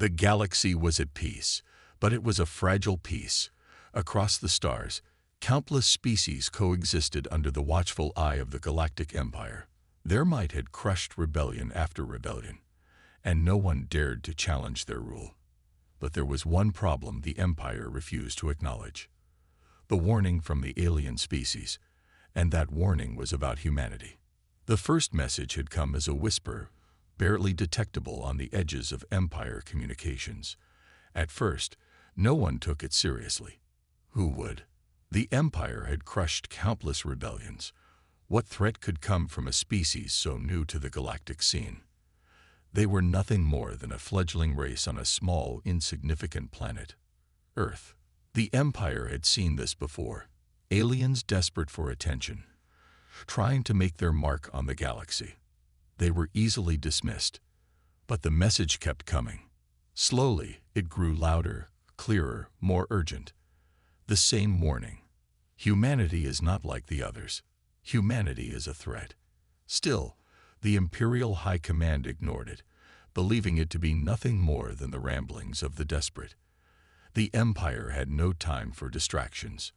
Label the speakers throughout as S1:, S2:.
S1: The galaxy was at peace, but it was a fragile peace. Across the stars, countless species coexisted under the watchful eye of the Galactic Empire. Their might had crushed rebellion after rebellion, and no one dared to challenge their rule. But there was one problem the Empire refused to acknowledge: the warning from the alien species, and that warning was about humanity. The first message had come as a whisper, barely detectable on the edges of Empire communications. At first, no one took it seriously. Who would? The Empire had crushed countless rebellions. What threat could come from a species so new to the galactic scene? They were nothing more than a fledgling race on a small, insignificant planet, Earth. The Empire had seen this before. Aliens desperate for attention, trying to make their mark on the galaxy. They were easily dismissed, but the message kept coming. Slowly, it grew louder, clearer, more urgent. The same warning: humanity is not like the others. Humanity is a threat. Still, the Imperial High Command ignored it, believing it to be nothing more than the ramblings of the desperate. The Empire had no time for distractions.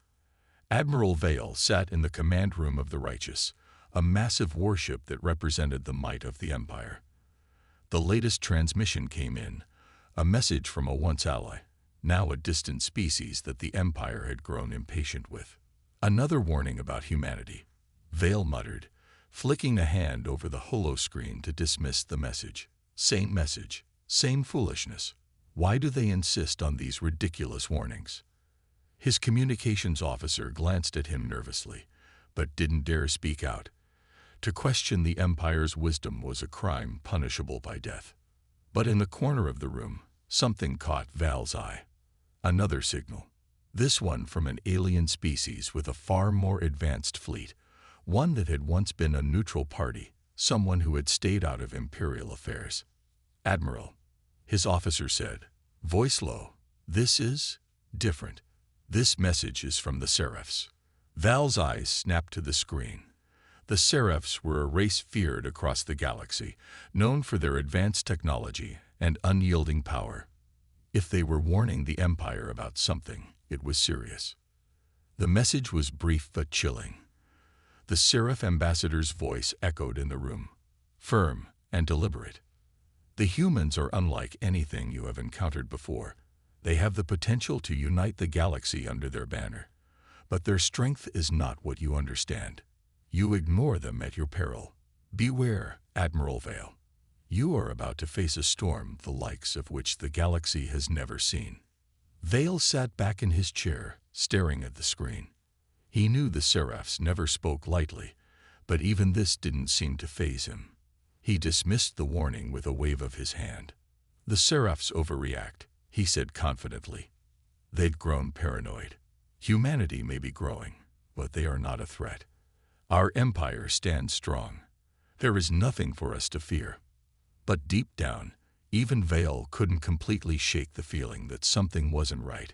S1: Admiral Vale sat in the command room of the Righteous, a massive warship that represented the might of the Empire. The latest transmission came in, a message from a once ally, now a distant species that the Empire had grown impatient with. Another warning about humanity, Vale muttered, flicking a hand over the holoscreen to dismiss the message. Message, same foolishness. Why do they insist on these ridiculous warnings? His communications officer glanced at him nervously, but didn't dare speak out. To question the Empire's wisdom was a crime punishable by death. But in the corner of the room, something caught Val's eye. Another signal. This one from an alien species with a far more advanced fleet, one that had once been a neutral party, someone who had stayed out of Imperial affairs. Admiral, his officer said, voice low, this is different. This message is from the Seraphs. Val's eyes snapped to the screen. The Seraphs were a race feared across the galaxy, known for their advanced technology and unyielding power. If they were warning the Empire about something, it was serious. The message was brief but chilling. The Seraph ambassador's voice echoed in the room, firm and deliberate. The humans are unlike anything you have encountered before. They have the potential to unite the galaxy under their banner. But their strength is not what you understand. You ignore them at your peril. Beware, Admiral Vale. You are about to face a storm the likes of which the galaxy has never seen. Vale sat back in his chair, staring at the screen. He knew the Seraphs never spoke lightly, but even this didn't seem to faze him. He dismissed the warning with a wave of his hand. The Seraphs overreact, he said confidently. They'd grown paranoid. Humanity may be growing, but they are not a threat. Our empire stands strong. There is nothing for us to fear. But deep down, even Vale couldn't completely shake the feeling that something wasn't right.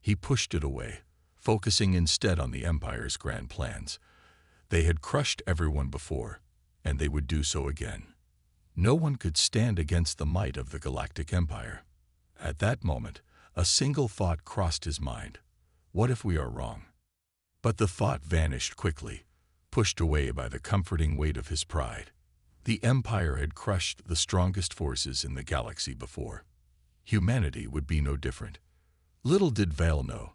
S1: He pushed it away, focusing instead on the Empire's grand plans. They had crushed everyone before, and they would do so again. No one could stand against the might of the Galactic Empire. At that moment, a single thought crossed his mind. What if we are wrong? But the thought vanished quickly, pushed away by the comforting weight of his pride. The Empire had crushed the strongest forces in the galaxy before. Humanity would be no different. Little did Vale know,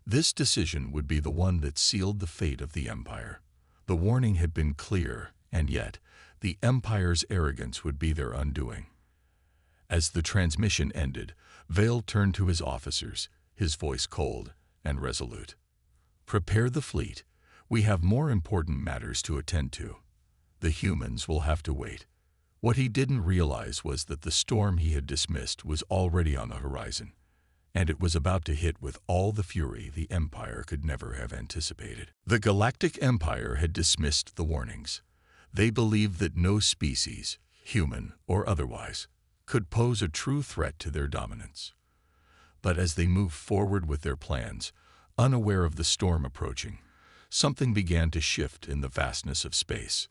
S1: this decision would be the one that sealed the fate of the Empire. The warning had been clear, and yet, the Empire's arrogance would be their undoing. As the transmission ended, Vale turned to his officers, his voice cold and resolute. Prepare the fleet. We have more important matters to attend to. The humans will have to wait. What he didn't realize was that the storm he had dismissed was already on the horizon, and it was about to hit with all the fury the Empire could never have anticipated. The Galactic Empire had dismissed the warnings. They believed that no species, human or otherwise, could pose a true threat to their dominance. But as they moved forward with their plans, unaware of the storm approaching, something began to shift in the vastness of space.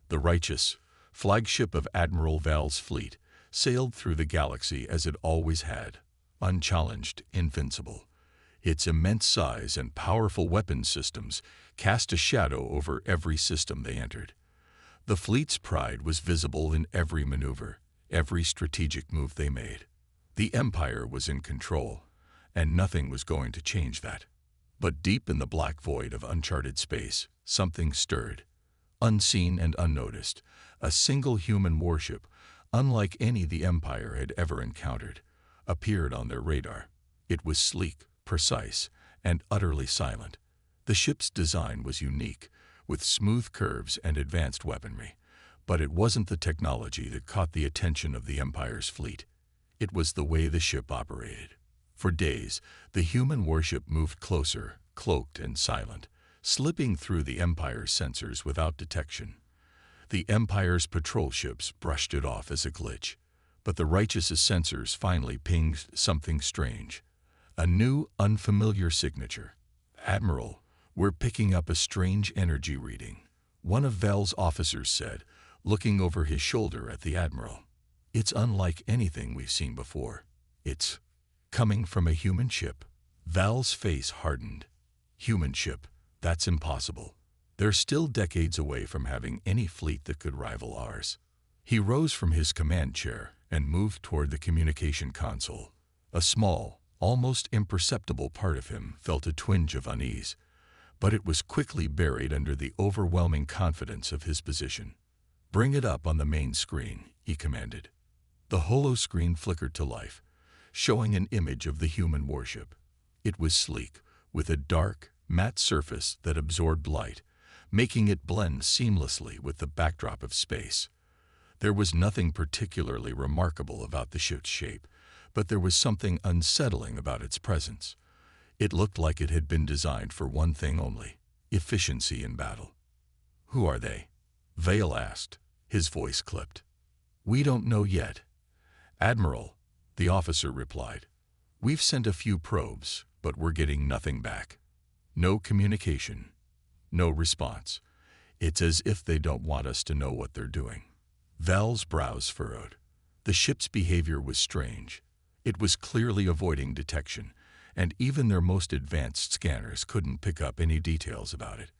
S1: The Righteous, flagship of Admiral Val's fleet, sailed through the galaxy as it always had, unchallenged, invincible. Its immense size and powerful weapons systems cast a shadow over every system they entered. The fleet's pride was visible in every maneuver, every strategic move they made. The Empire was in control, and nothing was going to change that. But deep in the black void of uncharted space, something stirred. Unseen and unnoticed, a single human warship, unlike any the Empire had ever encountered, appeared on their radar. It was sleek, precise, and utterly silent. The ship's design was unique, with smooth curves and advanced weaponry. But it wasn't the technology that caught the attention of the Empire's fleet. It was the way the ship operated. For days, the human warship moved closer, cloaked and silent, slipping through the Empire's sensors without detection. The Empire's patrol ships brushed it off as a glitch, but the Righteous's sensors finally pinged something strange. A new, unfamiliar signature. "Admiral, we're picking up a strange energy reading," one of Val's officers said, looking over his shoulder at the Admiral. "It's unlike anything we've seen before. It's coming from a human ship." Val's face hardened. Human ship? That's impossible. They're still decades away from having any fleet that could rival ours. He rose from his command chair and moved toward the communication console. A small, almost imperceptible part of him felt a twinge of unease, but it was quickly buried under the overwhelming confidence of his position. "Bring it up on the main screen," he commanded. The holo-screen flickered to life, showing an image of the human warship. It was sleek, with a dark, matte surface that absorbed light, making it blend seamlessly with the backdrop of space. There was nothing particularly remarkable about the ship's shape, but there was something unsettling about its presence. It looked like it had been designed for one thing only: efficiency in battle. "Who are they?" Vale asked, his voice clipped. "We don't know yet, Admiral," the officer replied. "We've sent a few probes, but we're getting nothing back. No communication. No response. It's as if they don't want us to know what they're doing." Val's brows furrowed. The ship's behavior was strange. It was clearly avoiding detection, and even their most advanced scanners couldn't pick up any details about it.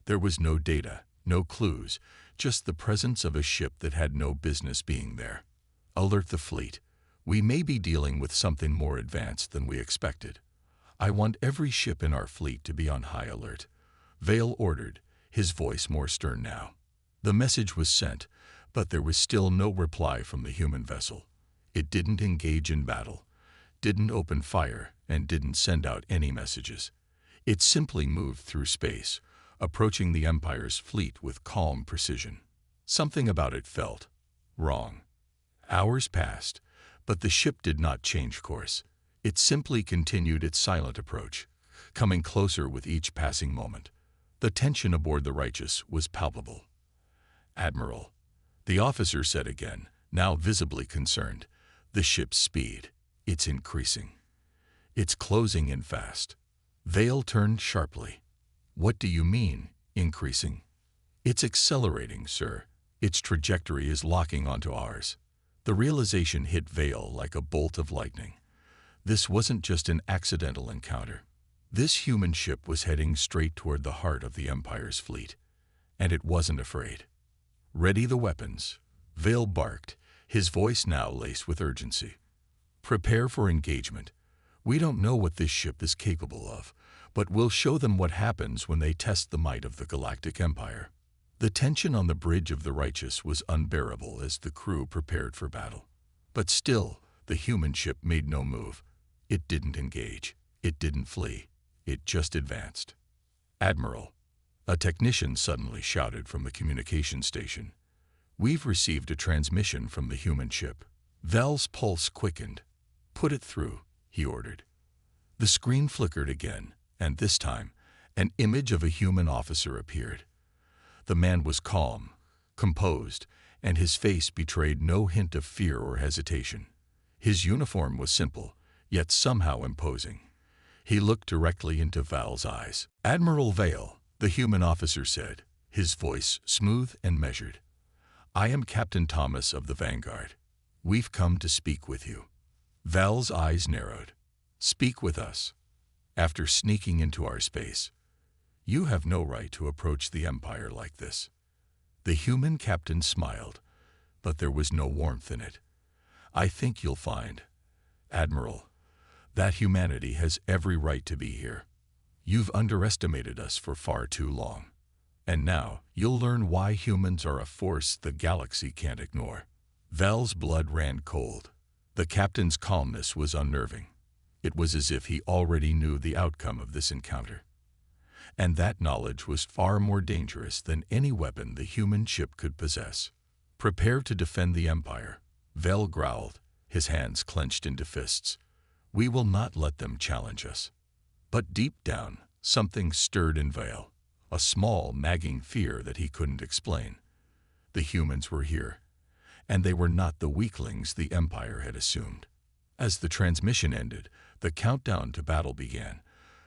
S1: There was no data, no clues, just the presence of a ship that had no business being there. "Alert the fleet. We may be dealing with something more advanced than we expected. I want every ship in our fleet to be on high alert," Vale ordered, his voice more stern now. The message was sent, but there was still no reply from the human vessel. It didn't engage in battle, didn't open fire, and didn't send out any messages. It simply moved through space, approaching the Empire's fleet with calm precision. Something about it felt wrong. Hours passed, but the ship did not change course. It simply continued its silent approach, coming closer with each passing moment. The tension aboard the Righteous was palpable. "Admiral," the officer said again, now visibly concerned, "the ship's speed. It's increasing. It's closing in fast." Vale turned sharply. "What do you mean, increasing?" "It's accelerating, sir. Its trajectory is locking onto ours." The realization hit Vale like a bolt of lightning. This wasn't just an accidental encounter. This human ship was heading straight toward the heart of the Empire's fleet, and it wasn't afraid. "Ready the weapons," Vale barked, his voice now laced with urgency. "Prepare for engagement. We don't know what this ship is capable of, but we'll show them what happens when they test the might of the Galactic Empire." The tension on the bridge of the Righteous was unbearable as the crew prepared for battle. But still, the human ship made no move. It didn't engage. It didn't flee. It just advanced. "Admiral," a technician suddenly shouted from the communication station. "We've received a transmission from the human ship." Val's pulse quickened. "Put it through," he ordered. The screen flickered again, and this time, an image of a human officer appeared. The man was calm, composed, and his face betrayed no hint of fear or hesitation. His uniform was simple, yet somehow imposing. He looked directly into Val's eyes. "Admiral Vale," the human officer said, his voice smooth and measured. "I am Captain Thomas of the Vanguard. "We've come to speak with you." Val's eyes narrowed. "Speak with us. After sneaking into our space, you have no right to approach the Empire like this." The human captain smiled, but there was no warmth in it. "I think you'll find, Admiral, that humanity has every right to be here. You've underestimated us for far too long. And now you'll learn why humans are a force the galaxy can't ignore." Val's blood ran cold. The captain's calmness was unnerving. It was as if he already knew the outcome of this encounter. And that knowledge was far more dangerous than any weapon the human ship could possess. "Prepare to defend the Empire," Val growled, his hands clenched into fists. "We will not let them challenge us." But deep down, something stirred in Val, a small, nagging fear that he couldn't explain. The humans were here, and they were not the weaklings the Empire had assumed. As the transmission ended, the countdown to battle began,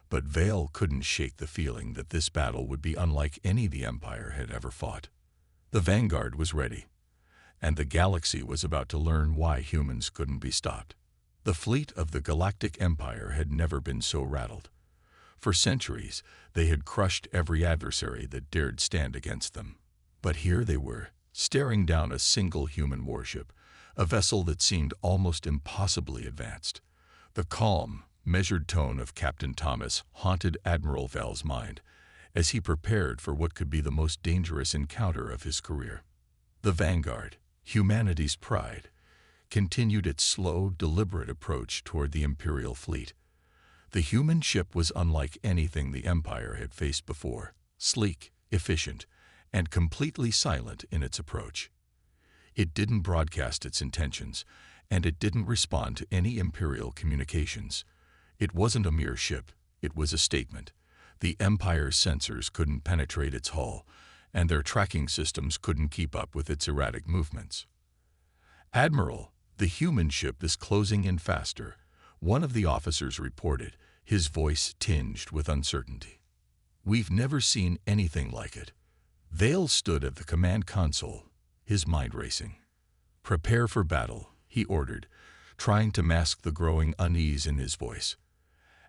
S1: but Val couldn't shake the feeling that this battle would be unlike any the Empire had ever fought. The vanguard was ready, and the galaxy was about to learn why humans couldn't be stopped. The fleet of the Galactic Empire had never been so rattled. For centuries, they had crushed every adversary that dared stand against them. But here they were, staring down a single human warship, a vessel that seemed almost impossibly advanced. The calm, measured tone of Captain Thomas haunted Admiral Val's mind as he prepared for what could be the most dangerous encounter of his career. The vanguard, humanity's pride, continued its slow, deliberate approach toward the Imperial fleet. The human ship was unlike anything the Empire had faced before, sleek, efficient, and completely silent in its approach. It didn't broadcast its intentions, and it didn't respond to any Imperial communications. It wasn't a mere ship, it was a statement. The Empire's sensors couldn't penetrate its hull, and their tracking systems couldn't keep up with its erratic movements. "Admiral, the human ship is closing in faster," one of the officers reported, his voice tinged with uncertainty. "We've never seen anything like it." Vale stood at the command console, his mind racing. "Prepare for battle," he ordered, trying to mask the growing unease in his voice.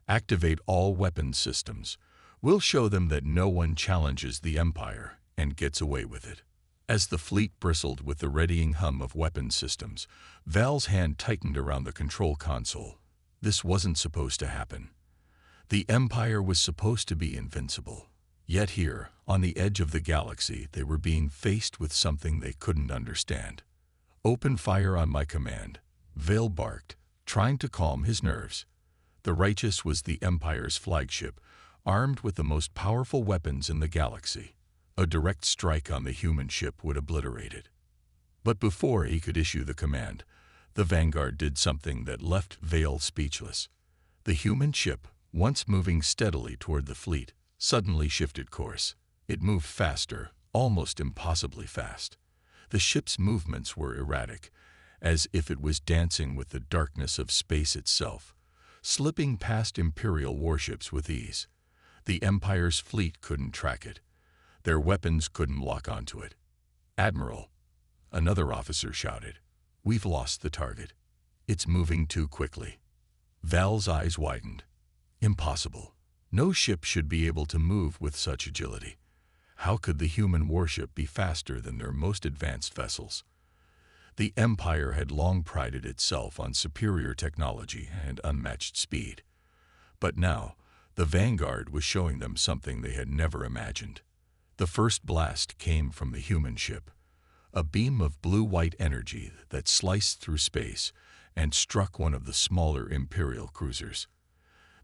S1: "Activate all weapons systems. We'll show them that no one challenges the Empire and gets away with it." As the fleet bristled with the readying hum of weapons systems, Val's hand tightened around the control console. This wasn't supposed to happen. The Empire was supposed to be invincible. Yet here, on the edge of the galaxy, they were being faced with something they couldn't understand. "Open fire on my command," Vale barked, trying to calm his nerves. The Righteous was the Empire's flagship, armed with the most powerful weapons in the galaxy. A direct strike on the human ship would obliterate it. But before he could issue the command, the vanguard did something that left Vale speechless. The human ship, once moving steadily toward the fleet, suddenly shifted course. It moved faster, almost impossibly fast. The ship's movements were erratic, as if it was dancing with the darkness of space itself, slipping past Imperial warships with ease. The Empire's fleet couldn't track it. Their weapons couldn't lock onto it. "Admiral," another officer shouted, "we've lost the target. It's moving too quickly." Val's eyes widened. Impossible. No ship should be able to move with such agility. How could the human warship be faster than their most advanced vessels? The Empire had long prided itself on superior technology and unmatched speed. But now, the vanguard was showing them something they had never imagined. The first blast came from the human ship, a beam of blue-white energy that sliced through space and struck one of the smaller Imperial cruisers.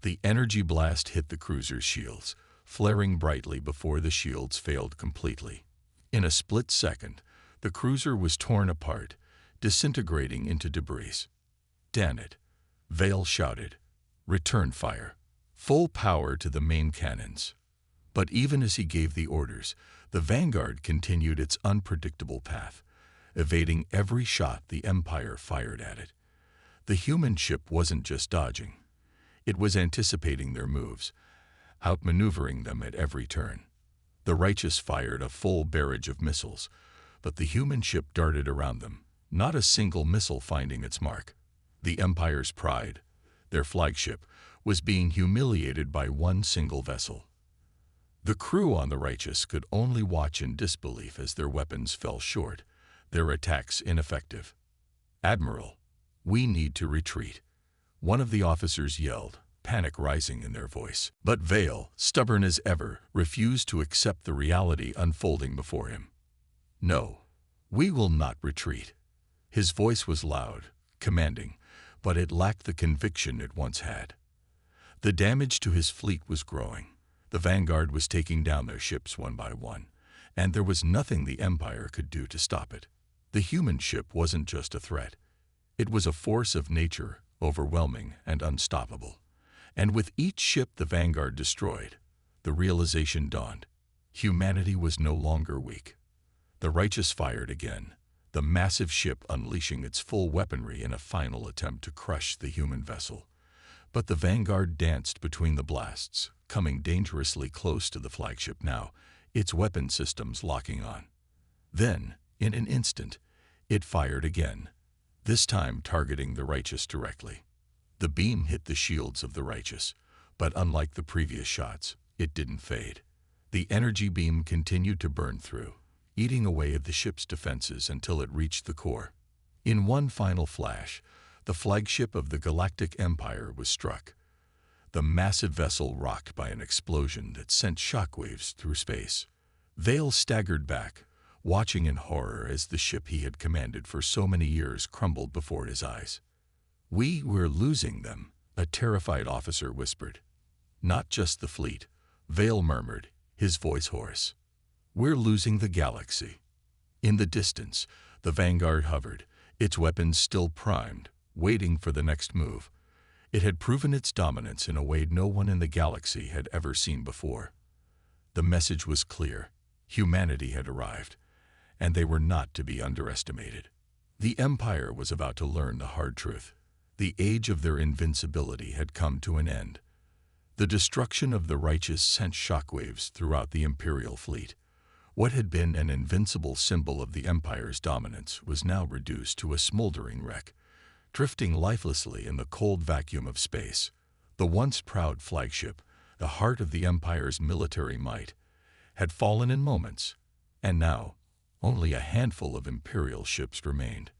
S1: The energy blast hit the cruiser's shields, flaring brightly before the shields failed completely. In a split second, the cruiser was torn apart, disintegrating into debris. "Damn it," Vale shouted. "Return fire. Full power to the main cannons." But even as he gave the orders, the vanguard continued its unpredictable path, evading every shot the Empire fired at it. The human ship wasn't just dodging. It was anticipating their moves, outmaneuvering them at every turn. The Righteous fired a full barrage of missiles, but the human ship darted around them, not a single missile finding its mark. The Empire's pride, their flagship, was being humiliated by one single vessel. The crew on the Righteous could only watch in disbelief as their weapons fell short, their attacks ineffective. "Admiral, we need to retreat," one of the officers yelled, panic rising in their voice. But Vale, stubborn as ever, refused to accept the reality unfolding before him. "No, we will not retreat." His voice was loud, commanding, but it lacked the conviction it once had. The damage to his fleet was growing. The Vanguard was taking down their ships one by one, and there was nothing the Empire could do to stop it. The human ship wasn't just a threat. It was a force of nature, overwhelming and unstoppable. And with each ship the Vanguard destroyed, the realization dawned. Humanity was no longer weak. The Righteous fired again, the massive ship unleashing its full weaponry in a final attempt to crush the human vessel. But the Vanguard danced between the blasts, coming dangerously close to the flagship now, its weapon systems locking on. Then, in an instant, it fired again, this time targeting the Righteous directly. The beam hit the shields of the Righteous, but unlike the previous shots, it didn't fade. The energy beam continued to burn through, eating away at the ship's defenses until it reached the core. In one final flash, the flagship of the Galactic Empire was struck. The massive vessel rocked by an explosion that sent shockwaves through space. Vale staggered back, watching in horror as the ship he had commanded for so many years crumbled before his eyes. We're losing them," a terrified officer whispered. "Not just the fleet," Vale murmured, his voice hoarse. "We're losing the galaxy." In the distance, the Vanguard hovered, its weapons still primed, waiting for the next move. It had proven its dominance in a way no one in the galaxy had ever seen before. The message was clear. Humanity had arrived, and they were not to be underestimated. The Empire was about to learn the hard truth. The age of their invincibility had come to an end. The destruction of the Righteous sent shockwaves throughout the Imperial fleet. What had been an invincible symbol of the Empire's dominance was now reduced to a smoldering wreck, drifting lifelessly in the cold vacuum of space. The once proud flagship, the heart of the Empire's military might, had fallen in moments, and now only a handful of Imperial ships remained.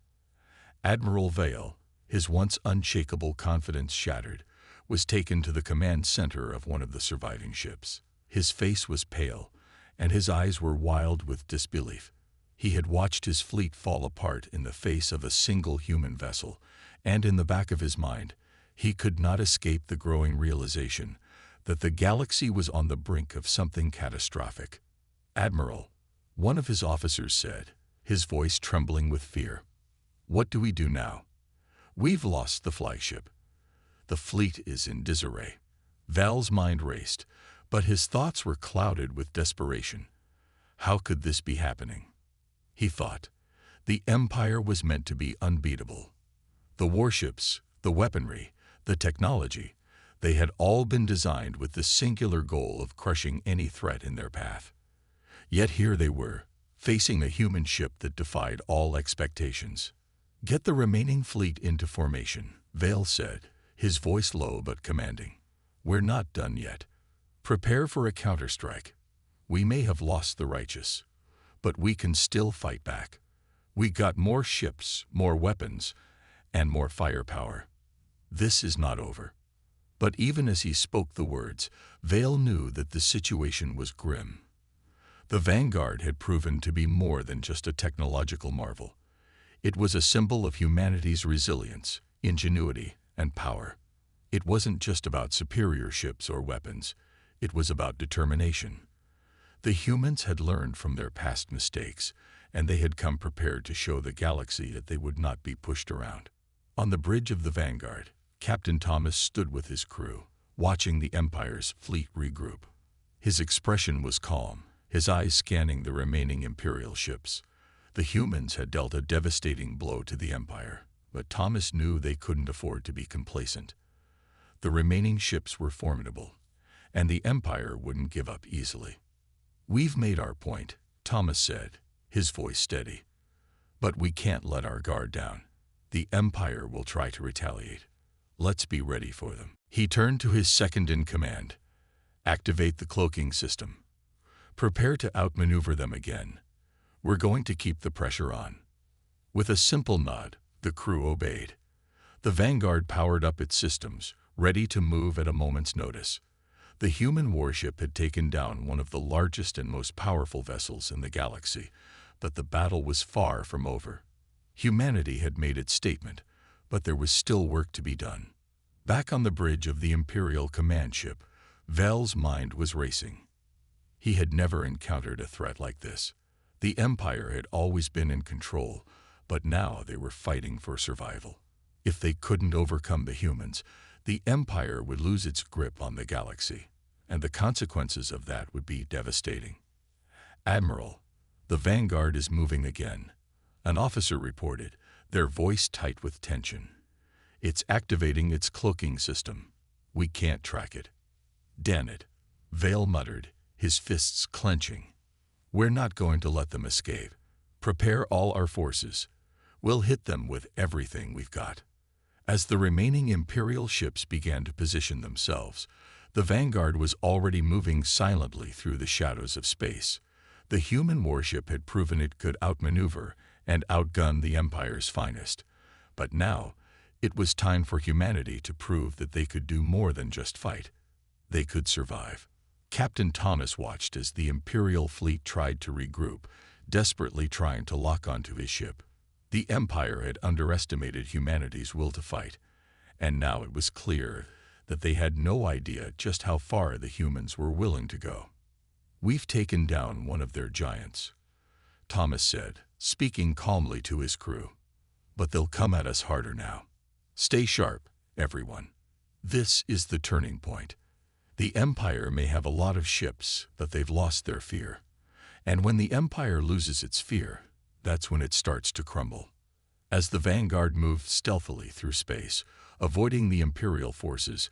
S1: Admiral Vale, his once unshakable confidence shattered, was taken to the command center of one of the surviving ships. His face was pale, and his eyes were wild with disbelief. He had watched his fleet fall apart in the face of a single human vessel, and in the back of his mind, he could not escape the growing realization that the galaxy was on the brink of something catastrophic. "Admiral," one of his officers said, his voice trembling with fear, "what do we do now? We've lost the flagship. The fleet is in disarray." Val's mind raced, but his thoughts were clouded with desperation. How could this be happening? He thought. The Empire was meant to be unbeatable. The warships, the weaponry, the technology, they had all been designed with the singular goal of crushing any threat in their path. Yet here they were, facing a human ship that defied all expectations. "Get the remaining fleet into formation," Vale said, his voice low but commanding. "We're not done yet. Prepare for a counterstrike. We may have lost the Righteous, but we can still fight back. We got more ships, more weapons, and more firepower. This is not over." But even as he spoke the words, Vale knew that the situation was grim. The Vanguard had proven to be more than just a technological marvel. It was a symbol of humanity's resilience, ingenuity, and power. It wasn't just about superior ships or weapons. It was about determination. The humans had learned from their past mistakes, and they had come prepared to show the galaxy that they would not be pushed around. On the bridge of the Vanguard, Captain Thomas stood with his crew, watching the Empire's fleet regroup. His expression was calm, his eyes scanning the remaining Imperial ships. The humans had dealt a devastating blow to the Empire, but Thomas knew they couldn't afford to be complacent. The remaining ships were formidable, and the Empire wouldn't give up easily. "We've made our point," Thomas said, his voice steady. But we can't let our guard down. The Empire will try to retaliate. Let's be ready for them. He turned to his second-in-command. Activate the cloaking system. Prepare to outmaneuver them again. We're going to keep the pressure on. With a simple nod, the crew obeyed. The Vanguard powered up its systems, ready to move at a moment's notice. The human warship had taken down one of the largest and most powerful vessels in the galaxy, but the battle was far from over. Humanity had made its statement, but there was still work to be done. Back on the bridge of the Imperial command ship, Val's mind was racing. He had never encountered a threat like this. The Empire had always been in control, but now they were fighting for survival. If they couldn't overcome the humans, the Empire would lose its grip on the galaxy, and the consequences of that would be devastating. "Admiral, the Vanguard is moving again," an officer reported, their voice tight with tension. "It's activating its cloaking system. We can't track it." "Damn it," Val muttered, his fists clenching. "We're not going to let them escape. Prepare all our forces. We'll hit them with everything we've got." As the remaining Imperial ships began to position themselves, the Vanguard was already moving silently through the shadows of space. The human warship had proven it could outmaneuver and outgun the Empire's finest. But now, it was time for humanity to prove that they could do more than just fight. They could survive. Captain Thomas watched as the Imperial fleet tried to regroup, desperately trying to lock onto his ship. The Empire had underestimated humanity's will to fight, and now it was clear that they had no idea just how far the humans were willing to go. "We've taken down one of their giants," Thomas said, speaking calmly to his crew. "But they'll come at us harder now. Stay sharp, everyone. This is the turning point. The Empire may have a lot of ships, but they've lost their fear. And when the Empire loses its fear, that's when it starts to crumble." As the Vanguard moved stealthily through space, avoiding the Imperial forces,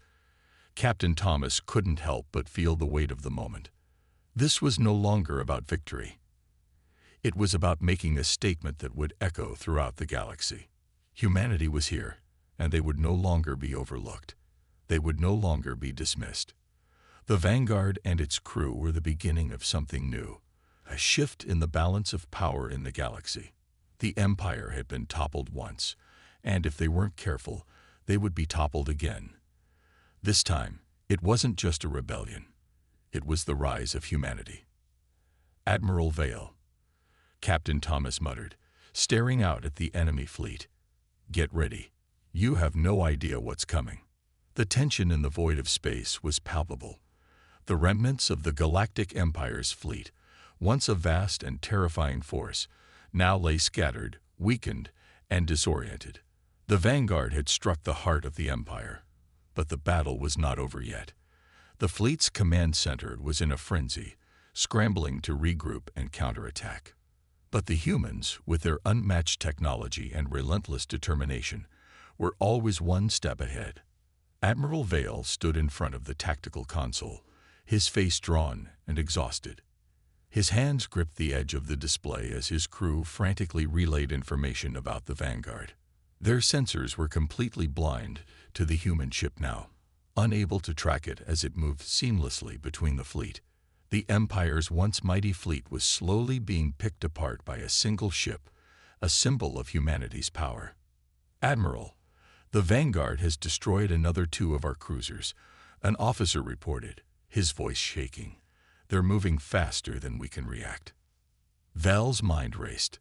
S1: Captain Thomas couldn't help but feel the weight of the moment. This was no longer about victory. It was about making a statement that would echo throughout the galaxy. Humanity was here, and they would no longer be overlooked. They would no longer be dismissed. The Vanguard and its crew were the beginning of something new, a shift in the balance of power in the galaxy. The Empire had been toppled once, and if they weren't careful, they would be toppled again. This time, it wasn't just a rebellion. It was the rise of humanity. "Admiral Vale," Captain Thomas muttered, staring out at the enemy fleet. "Get ready. You have no idea what's coming." The tension in the void of space was palpable. The remnants of the Galactic Empire's fleet, once a vast and terrifying force, now lay scattered, weakened, and disoriented. The Vanguard had struck the heart of the Empire, but the battle was not over yet. The fleet's command center was in a frenzy, scrambling to regroup and counterattack. But the humans, with their unmatched technology and relentless determination, were always one step ahead. Admiral Vale stood in front of the tactical console, his face drawn and exhausted. His hands gripped the edge of the display as his crew frantically relayed information about the Vanguard. Their sensors were completely blind to the human ship now, unable to track it as it moved seamlessly between the fleet. The Empire's once mighty fleet was slowly being picked apart by a single ship, a symbol of humanity's power. "Admiral, the Vanguard has destroyed another 2 of our cruisers," an officer reported, his voice shaking. "They're moving faster than we can react." Val's mind raced.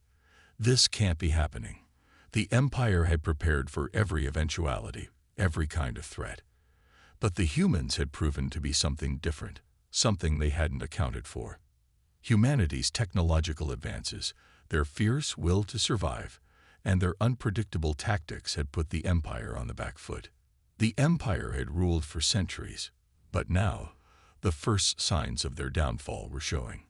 S1: This can't be happening. The Empire had prepared for every eventuality, every kind of threat. But the humans had proven to be something different, something they hadn't accounted for. Humanity's technological advances, their fierce will to survive, and their unpredictable tactics had put the Empire on the back foot. The Empire had ruled for centuries, but now, the first signs of their downfall were showing.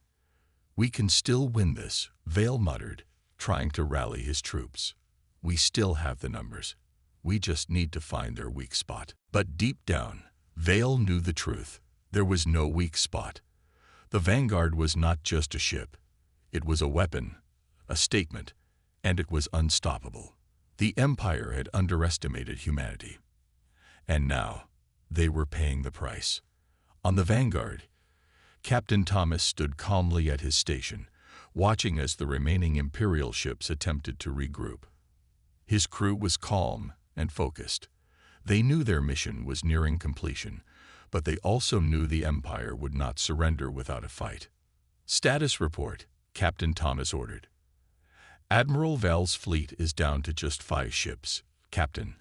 S1: "We can still win this," Vale muttered, trying to rally his troops. "We still have the numbers. We just need to find their weak spot." But deep down, Vale knew the truth. There was no weak spot. The Vanguard was not just a ship. It was a weapon, a statement, and it was unstoppable. The Empire had underestimated humanity, and now they were paying the price. On the Vanguard, Captain Thomas stood calmly at his station, watching as the remaining Imperial ships attempted to regroup. His crew was calm and focused. They knew their mission was nearing completion, but they also knew the Empire would not surrender without a fight. "Status report," Captain Thomas ordered. "Admiral Val's fleet is down to just 5 ships, Captain,"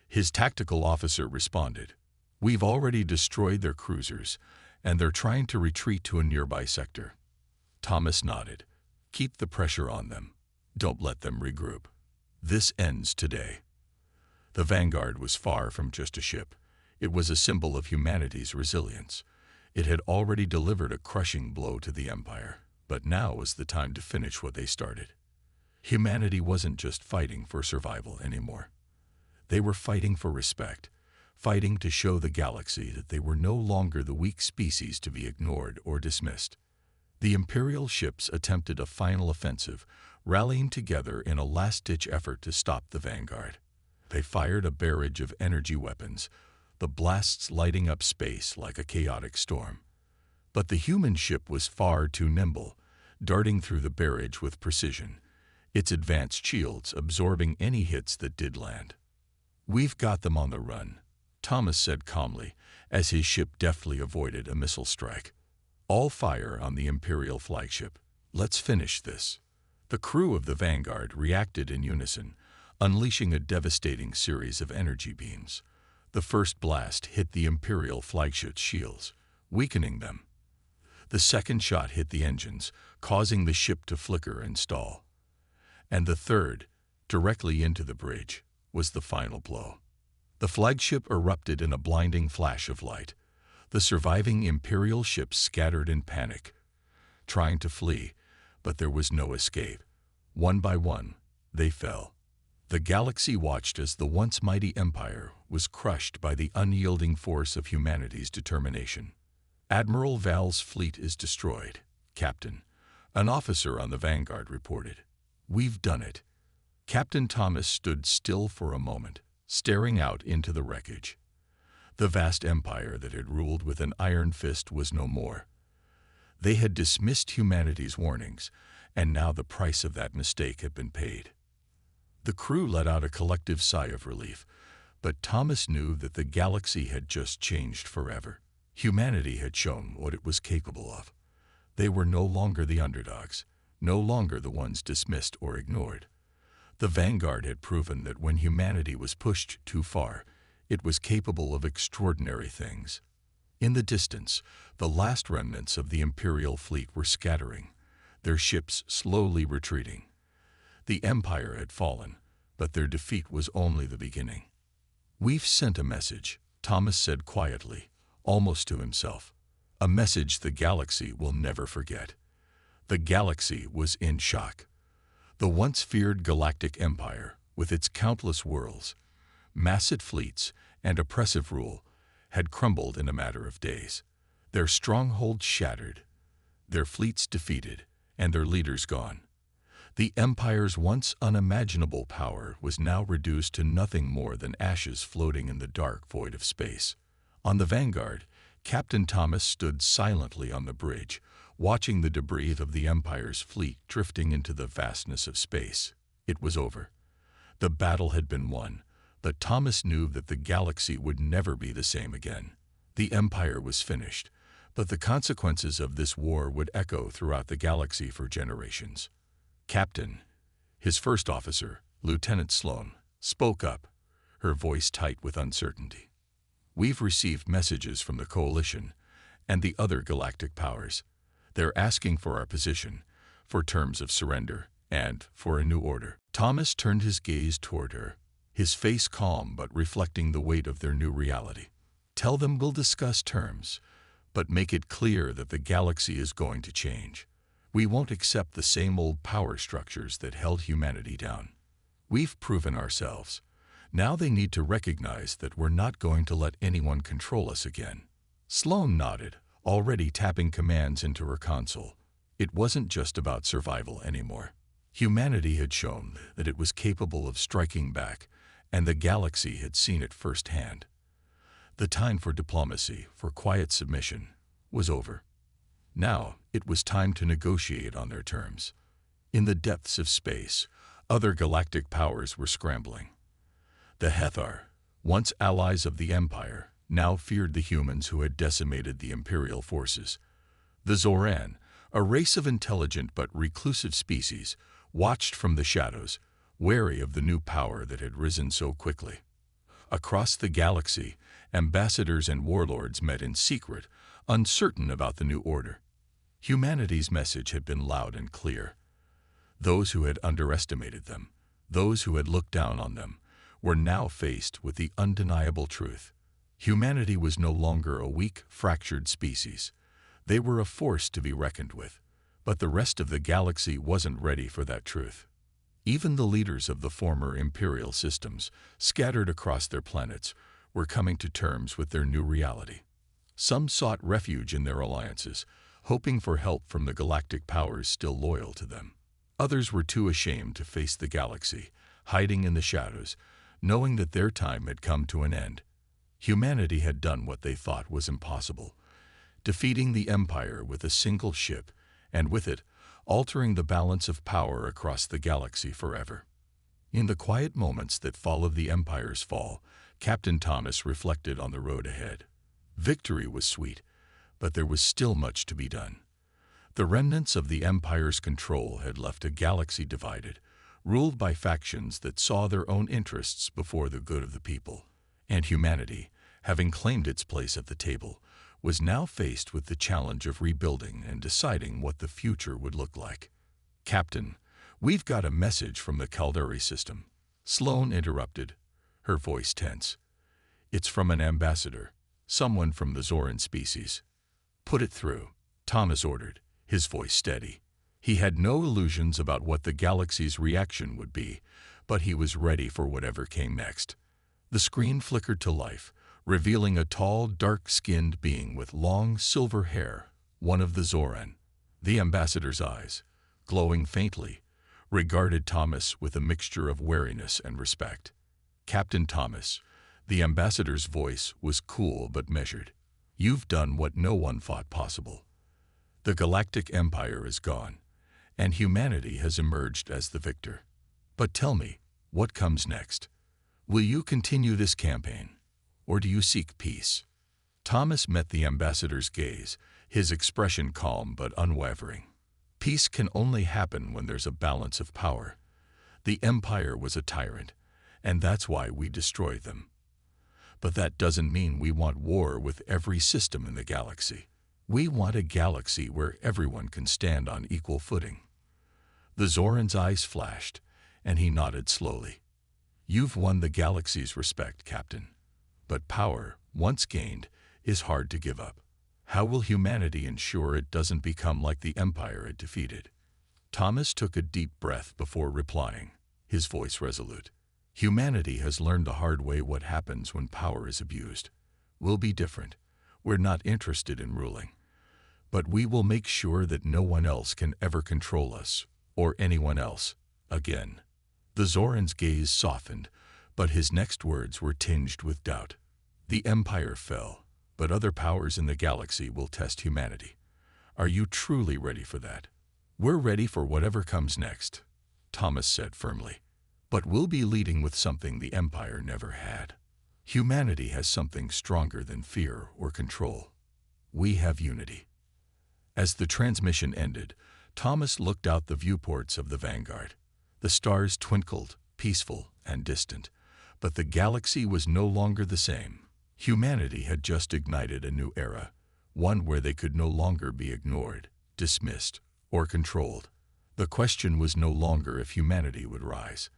S1: his tactical officer responded. "We've already destroyed their cruisers, and they're trying to retreat to a nearby sector." Thomas nodded. "Keep the pressure on them. Don't let them regroup. This ends today." The Vanguard was far from just a ship. It was a symbol of humanity's resilience. It had already delivered a crushing blow to the Empire, but now was the time to finish what they started. Humanity wasn't just fighting for survival anymore. They were fighting for respect, fighting to show the galaxy that they were no longer the weak species to be ignored or dismissed. The Imperial ships attempted a final offensive, rallying together in a last-ditch effort to stop the Vanguard. They fired a barrage of energy weapons, the blasts lighting up space like a chaotic storm. But the human ship was far too nimble, darting through the barrage with precision, its advanced shields absorbing any hits that did land. "We've got them on the run," Thomas said calmly, as his ship deftly avoided a missile strike. "All fire on the Imperial flagship. Let's finish this." The crew of the Vanguard reacted in unison, unleashing a devastating series of energy beams. The first blast hit the Imperial flagship's shields, weakening them. The second shot hit the engines, causing the ship to flicker and stall. And the third, directly into the bridge, was the final blow. The flagship erupted in a blinding flash of light. The surviving Imperial ships scattered in panic, trying to flee, but there was no escape. One by one, they fell. The galaxy watched as the once mighty Empire was crushed by the unyielding force of humanity's determination. "Admiral Val's fleet is destroyed, Captain," an officer on the Vanguard reported. "We've done it." Captain Thomas stood still for a moment, staring out into the wreckage. The vast empire that had ruled with an iron fist was no more. They had dismissed humanity's warnings, and now the price of that mistake had been paid. The crew let out a collective sigh of relief, but Thomas knew that the galaxy had just changed forever. Humanity had shown what it was capable of. They were no longer the underdogs, no longer the ones dismissed or ignored. The Vanguard had proven that when humanity was pushed too far, it was capable of extraordinary things. In the distance, the last remnants of the Imperial fleet were scattering, their ships slowly retreating. The Empire had fallen, but their defeat was only the beginning. "We've sent a message," Thomas said quietly, almost to himself. "A message the galaxy will never forget." The galaxy was in shock. The once feared Galactic Empire, with its countless worlds, massive fleets, and oppressive rule, had crumbled in a matter of days. Their strongholds shattered, their fleets defeated, and their leaders gone. The Empire's once unimaginable power was now reduced to nothing more than ashes floating in the dark void of space. On the Vanguard, Captain Thomas stood silently on the bridge, watching the debris of the Empire's fleet drifting into the vastness of space. It was over. The battle had been won, but Thomas knew that the galaxy would never be the same again. The Empire was finished, but the consequences of this war would echo throughout the galaxy for generations. "Captain," his first officer, Lieutenant Sloan, spoke up, her voice tight with uncertainty. "We've received messages from the Coalition and the other galactic powers. They're asking for our position, for terms of surrender, and for a new order." Thomas turned his gaze toward her, his face calm but reflecting the weight of their new reality. "Tell them we'll discuss terms, but make it clear that the galaxy is going to change. We won't accept the same old power structures that held humanity down. We've proven ourselves. Now they need to recognize that we're not going to let anyone control us again." Sloan nodded, already tapping commands into her console. It wasn't just about survival anymore. Humanity had shown that it was capable of striking back, and the galaxy had seen it firsthand. The time for diplomacy, for quiet submission, was over. Now it was time to negotiate on their terms. In the depths of space, other galactic powers were scrambling. The Hethar, once allies of the Empire, now feared the humans who had decimated the Imperial forces. The Zoran, a race of intelligent but reclusive species, watched from the shadows, wary of the new power that had risen so quickly. Across the galaxy, ambassadors and warlords met in secret, uncertain about the new order. Humanity's message had been loud and clear. Those who had underestimated them, those who had looked down on them, were now faced with the undeniable truth. Humanity was no longer a weak, fractured species. They were a force to be reckoned with, but the rest of the galaxy wasn't ready for that truth. Even the leaders of the former imperial systems, scattered across their planets, were coming to terms with their new reality. Some sought refuge in their alliances, hoping for help from the galactic powers still loyal to them. Others were too ashamed to face the galaxy, hiding in the shadows, knowing that their time had come to an end. Humanity had done what they thought was impossible, defeating the Empire with a single ship, and with it, altering the balance of power across the galaxy forever. In the quiet moments that followed the Empire's fall, Captain Thomas reflected on the road ahead. Victory was sweet, but there was still much to be done. The remnants of the Empire's control had left a galaxy divided, ruled by factions that saw their own interests before the good of the people. And humanity, having claimed its place at the table, was now faced with the challenge of rebuilding and deciding what the future would look like. "Captain, we've got a message from the Caldari system," Sloane interrupted, her voice tense. "It's from an ambassador, someone from the Zoran species." "Put it through," Thomas ordered, his voice steady. He had no illusions about what the galaxy's reaction would be, but he was ready for whatever came next. The screen flickered to life, revealing a tall, dark-skinned being with long, silver hair, one of the Zoran. The ambassador's eyes, glowing faintly, regarded Thomas with a mixture of wariness and respect. "Captain Thomas," the ambassador's voice was cool but measured. "You've done what no one thought possible. The Galactic Empire is gone, and humanity has emerged as the victor. But tell me, what comes next? Will you continue this campaign, or do you seek peace?" Thomas met the ambassador's gaze, his expression calm but unwavering. "Peace can only happen when there's a balance of power. The Empire was a tyrant, and that's why we destroyed them. But that doesn't mean we want war with every system in the galaxy. We want a galaxy where everyone can stand on equal footing." The Zoran's eyes flashed, and he nodded slowly. "You've won the galaxy's respect, Captain. But power, once gained, is hard to give up. How will humanity ensure it doesn't become like the Empire it defeated?" Thomas took a deep breath before replying, his voice resolute. "Humanity has learned the hard way what happens when power is abused. We'll be different. We're not interested in ruling. But we will make sure that no one else can ever control us, or anyone else, again." The Zoran's gaze softened, but his next words were tinged with doubt. "The Empire fell, but other powers in the galaxy will test humanity. Are you truly ready for that?" "We're ready for whatever comes next," Thomas said firmly. "But we'll be leading with something the Empire never had. Humanity has something stronger than fear or control. We have unity." As the transmission ended, Thomas looked out the viewports of the Vanguard. The stars twinkled, peaceful and distant, but the galaxy was no longer the same. Humanity had just ignited a new era, one where they could no longer be ignored, dismissed, or controlled. The question was no longer if humanity would rise.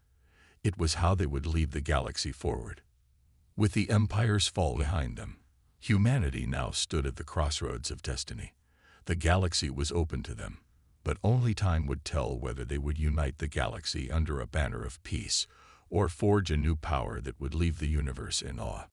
S1: It was how they would lead the galaxy forward. With the Empire's fall behind them, humanity now stood at the crossroads of destiny. The galaxy was open to them, but only time would tell whether they would unite the galaxy under a banner of peace or forge a new power that would leave the universe in awe.